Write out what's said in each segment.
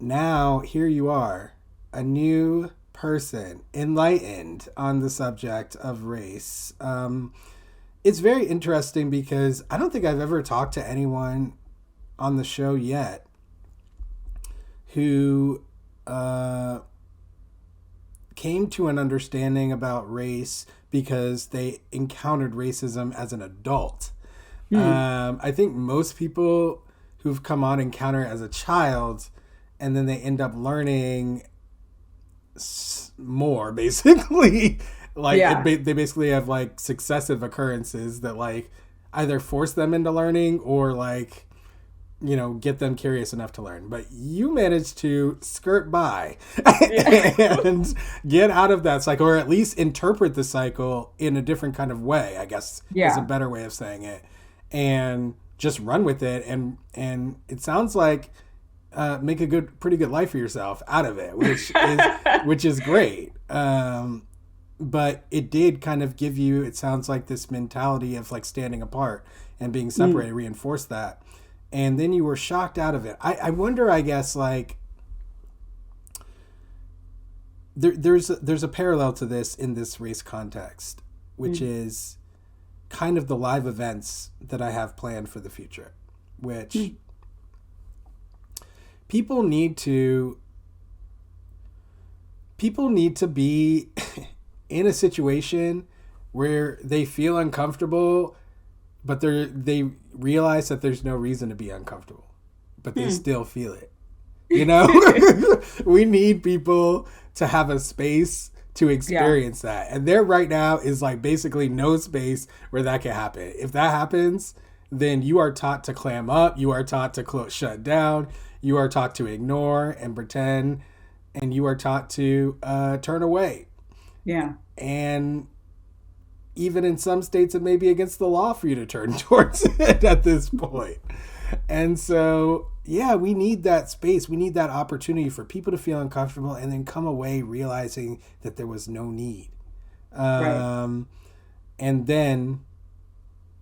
now here you are, a new person, enlightened on the subject of race. It's very interesting because I don't think I've ever talked to anyone on the show yet who came to an understanding about race because they encountered racism as an adult. I think most people who've come on encounter it as a child, and then they end up learning more, basically. They basically have like successive occurrences that like either force them into learning or like, you know, get them curious enough to learn. But you managed to skirt by and get out of that cycle, or at least interpret the cycle in a different kind of way, I guess is a better way of saying it, and just run with it. And it sounds like make a pretty good life for yourself out of it, which is great. But it did kind of give you, it sounds like, this mentality of like standing apart and being separated, reinforce that. And then you were shocked out of it. I wonder, I guess, like, there's a parallel to this in this race context, which is kind of the live events that I have planned for the future, which people need to be in a situation where they feel uncomfortable, but they realize that there's no reason to be uncomfortable, but they still feel it. You know, we need people to have a space to experience that. And there right now is like basically no space where that can happen. If that happens, then you are taught to clam up. You are taught to shut down. You are taught to ignore and pretend. And you are taught to turn away. Yeah. And even in some states, it may be against the law for you to turn towards it at this point. And so, yeah, we need that space. We need that opportunity for people to feel uncomfortable and then come away realizing that there was no need. Right. And then,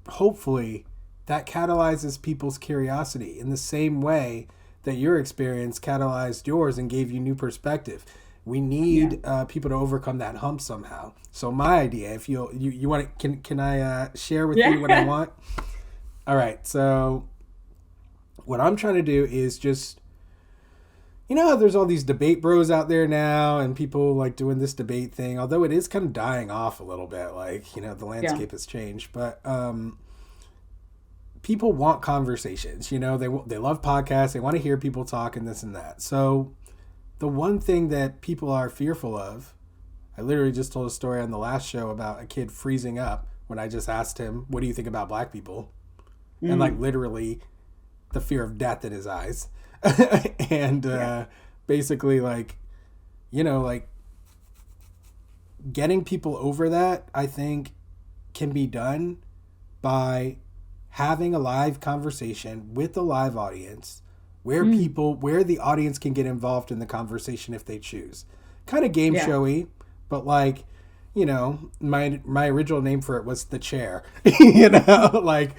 hopefully, that catalyzes people's curiosity in the same way that your experience catalyzed yours and gave you new perspective. We need people to overcome that hump somehow. So my idea, if you want to, can I share with you what I want? All right. So what I'm trying to do is just, you know how there's all these debate bros out there now and people like doing this debate thing, although it is kind of dying off a little bit. Like, you know, the landscape has changed, but people want conversations, you know, they love podcasts. They want to hear people talk and this and that. So the one thing that people are fearful of, I literally just told a story on the last show about a kid freezing up when I just asked him, what do you think about black people? And like literally the fear of death in his eyes. And basically like, you know, like getting people over that, I think can be done by having a live conversation with a live audience where the audience can get involved in the conversation if they choose. Kind of game showy, but like, you know, my original name for it was the chair. You know, like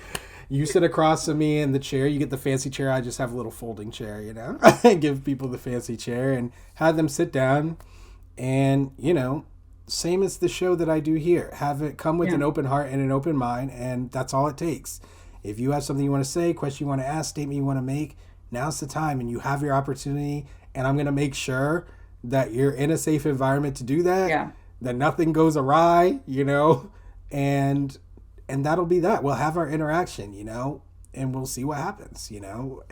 you sit across from me in the chair, you get the fancy chair. I just have a little folding chair, you know. I give people the fancy chair and have them sit down and, you know, same as the show that I do here. Have it come with an open heart and an open mind, and that's all it takes. If you have something you want to say, question you want to ask, statement you want to make, now's the time, and you have your opportunity, and I'm going to make sure that you're in a safe environment to do that, that nothing goes awry, you know, and that'll be that. We'll have our interaction, you know, and we'll see what happens, you know.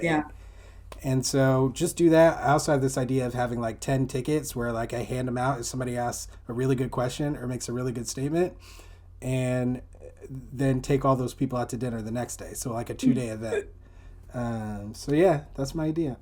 And so just do that. I also have this idea of having like 10 tickets where like I hand them out if somebody asks a really good question or makes a really good statement, and then take all those people out to dinner the next day. So like a 2-day event. So yeah, that's my idea.